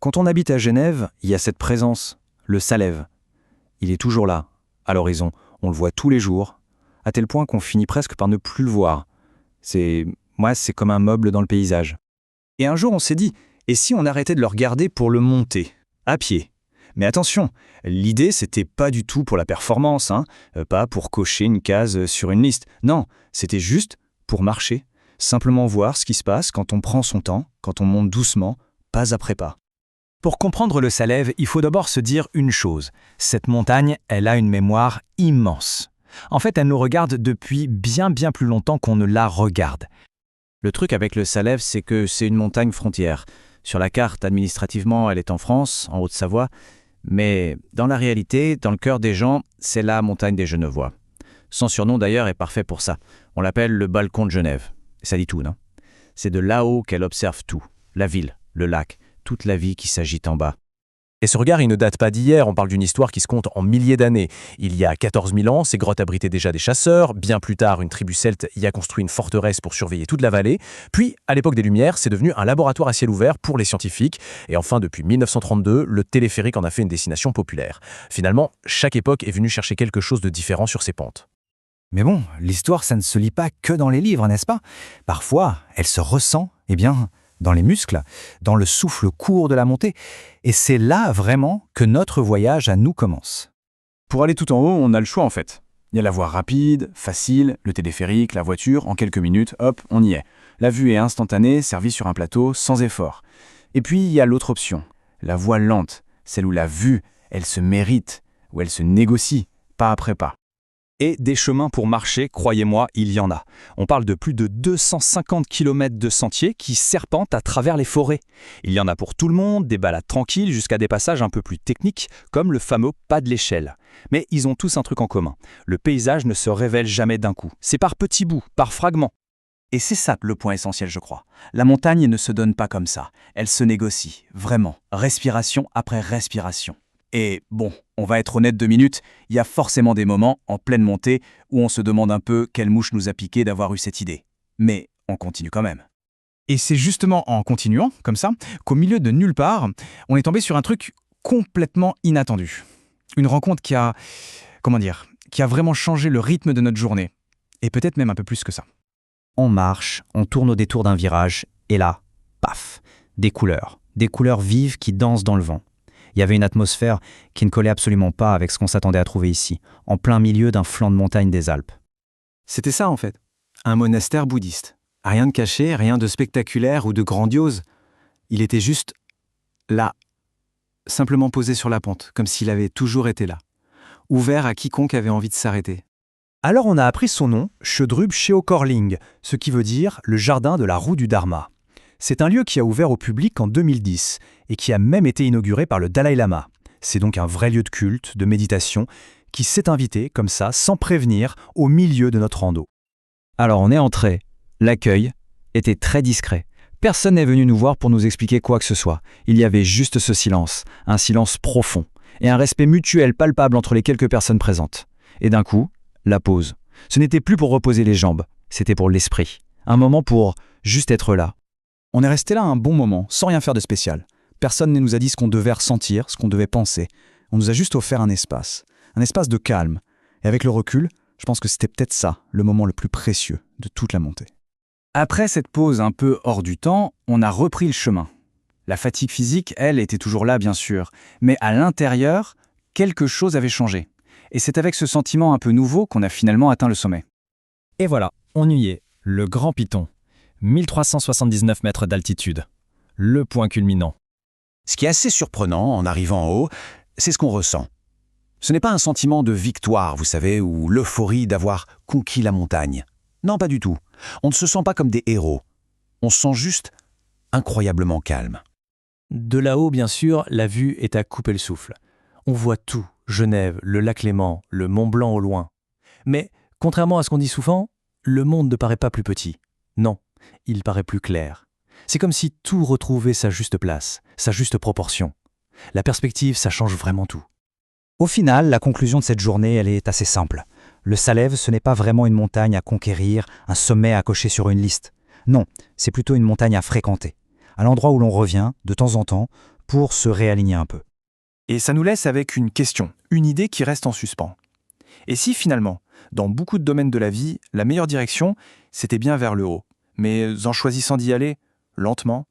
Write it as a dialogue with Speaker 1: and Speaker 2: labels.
Speaker 1: Quand on habite à Genève, il y a cette présence, le Salève. Il est toujours là, à l'horizon. On le voit tous les jours, à tel point qu'on finit presque par ne plus le voir. C'est comme un meuble dans le paysage. Et un jour, on s'est dit, et si on arrêtait de le regarder pour le monter, à pied? Mais attention, l'idée, c'était pas du tout pour la performance, pas pour cocher une case sur une liste. Non, c'était juste pour marcher, simplement voir ce qui se passe quand on prend son temps, quand on monte doucement, pas après pas.
Speaker 2: Pour comprendre le Salève, il faut d'abord se dire une chose. Cette montagne, elle a une mémoire immense. En fait, elle nous regarde depuis bien plus longtemps qu'on ne la regarde.
Speaker 1: Le truc avec le Salève, c'est que c'est une montagne frontière. Sur la carte, administrativement, elle est en France, en Haute-Savoie, mais dans la réalité, dans le cœur des gens, c'est la montagne des Genevois. Son surnom d'ailleurs est parfait pour ça. On l'appelle le balcon de Genève. Ça dit tout, non? C'est de là-haut qu'elle observe tout. La ville, le lac, toute la vie qui s'agite en bas.
Speaker 2: Et ce regard, il ne date pas d'hier, on parle d'une histoire qui se compte en milliers d'années. Il y a 14 000 ans, ces grottes abritaient déjà des chasseurs. Bien plus tard, une tribu celte y a construit une forteresse pour surveiller toute la vallée. Puis, à l'époque des Lumières, c'est devenu un laboratoire à ciel ouvert pour les scientifiques. Et enfin, depuis 1932, le téléphérique en a fait une destination populaire. Finalement, chaque époque est venue chercher quelque chose de différent sur ses pentes.
Speaker 3: Mais bon, l'histoire, ça ne se lit pas que dans les livres, n'est-ce pas? Parfois, elle se ressent, dans les muscles, dans le souffle court de la montée. Et c'est là, vraiment, que notre voyage à nous commence.
Speaker 1: Pour aller tout en haut, on a le choix en fait. Il y a la voie rapide, facile, le téléphérique, la voiture, en quelques minutes, hop, on y est. La vue est instantanée, servie sur un plateau, sans effort. Et puis, il y a l'autre option, la voie lente, celle où la vue, elle se mérite, où elle se négocie, pas après pas.
Speaker 2: Et des chemins pour marcher, croyez-moi, il y en a. On parle de plus de 250 km de sentiers qui serpentent à travers les forêts. Il y en a pour tout le monde, des balades tranquilles jusqu'à des passages un peu plus techniques, comme le fameux pas de l'échelle. Mais ils ont tous un truc en commun. Le paysage ne se révèle jamais d'un coup. C'est par petits bouts, par fragments.
Speaker 4: Et c'est ça le point essentiel, je crois. La montagne ne se donne pas comme ça. Elle se négocie, vraiment, respiration après respiration. Et bon, on va être honnête 2 minutes, il y a forcément des moments, en pleine montée, où on se demande un peu quelle mouche nous a piqué d'avoir eu cette idée. Mais on continue quand même.
Speaker 3: Et c'est justement en continuant, comme ça, qu'au milieu de nulle part, on est tombé sur un truc complètement inattendu. Une rencontre qui a vraiment changé le rythme de notre journée. Et peut-être même un peu plus que ça.
Speaker 5: On marche, on tourne au détour d'un virage, et là, paf, des couleurs vives qui dansent dans le vent. Il y avait une atmosphère qui ne collait absolument pas avec ce qu'on s'attendait à trouver ici, en plein milieu d'un flanc de montagne des Alpes.
Speaker 3: C'était ça en fait, un monastère bouddhiste. Rien de caché, rien de spectaculaire ou de grandiose. Il était juste là, simplement posé sur la pente, comme s'il avait toujours été là, ouvert à quiconque avait envie de s'arrêter.
Speaker 2: Alors on a appris son nom, Chödrup Cheokorling, ce qui veut dire le jardin de la roue du Dharma. C'est un lieu qui a ouvert au public en 2010 et qui a même été inauguré par le Dalai Lama. C'est donc un vrai lieu de culte, de méditation, qui s'est invité, comme ça, sans prévenir, au milieu de notre rando.
Speaker 5: Alors on est entré. L'accueil était très discret. Personne n'est venu nous voir pour nous expliquer quoi que ce soit. Il y avait juste ce silence, un silence profond, et un respect mutuel palpable entre les quelques personnes présentes. Et d'un coup, la pause. Ce n'était plus pour reposer les jambes, c'était pour l'esprit. Un moment pour juste être là.
Speaker 3: On est resté là un bon moment, sans rien faire de spécial. Personne ne nous a dit ce qu'on devait ressentir, ce qu'on devait penser. On nous a juste offert un espace de calme. Et avec le recul, je pense que c'était peut-être ça, le moment le plus précieux de toute la montée.
Speaker 1: Après cette pause un peu hors du temps, on a repris le chemin. La fatigue physique, elle, était toujours là, bien sûr. Mais à l'intérieur, quelque chose avait changé. Et c'est avec ce sentiment un peu nouveau qu'on a finalement atteint le sommet.
Speaker 2: Et voilà, on y est, le Grand Piton. 1379 mètres d'altitude. Le point culminant.
Speaker 4: Ce qui est assez surprenant en arrivant en haut, c'est ce qu'on ressent. Ce n'est pas un sentiment de victoire, vous savez, ou l'euphorie d'avoir conquis la montagne. Non, pas du tout. On ne se sent pas comme des héros. On se sent juste incroyablement calme.
Speaker 2: De là-haut, bien sûr, la vue est à couper le souffle. On voit tout, Genève, le lac Léman, le Mont Blanc au loin. Mais, contrairement à ce qu'on dit souvent, le monde ne paraît pas plus petit. Non, il paraît plus clair. C'est comme si tout retrouvait sa juste place, sa juste proportion. La perspective, ça change vraiment tout.
Speaker 5: Au final, la conclusion de cette journée, elle est assez simple. Le Salève, ce n'est pas vraiment une montagne à conquérir, un sommet à cocher sur une liste. Non, c'est plutôt une montagne à fréquenter. À l'endroit où l'on revient, de temps en temps, pour se réaligner un peu.
Speaker 3: Et ça nous laisse avec une question, une idée qui reste en suspens. Et si finalement, dans beaucoup de domaines de la vie, la meilleure direction, c'était bien vers le haut, mais en choisissant d'y aller lentement,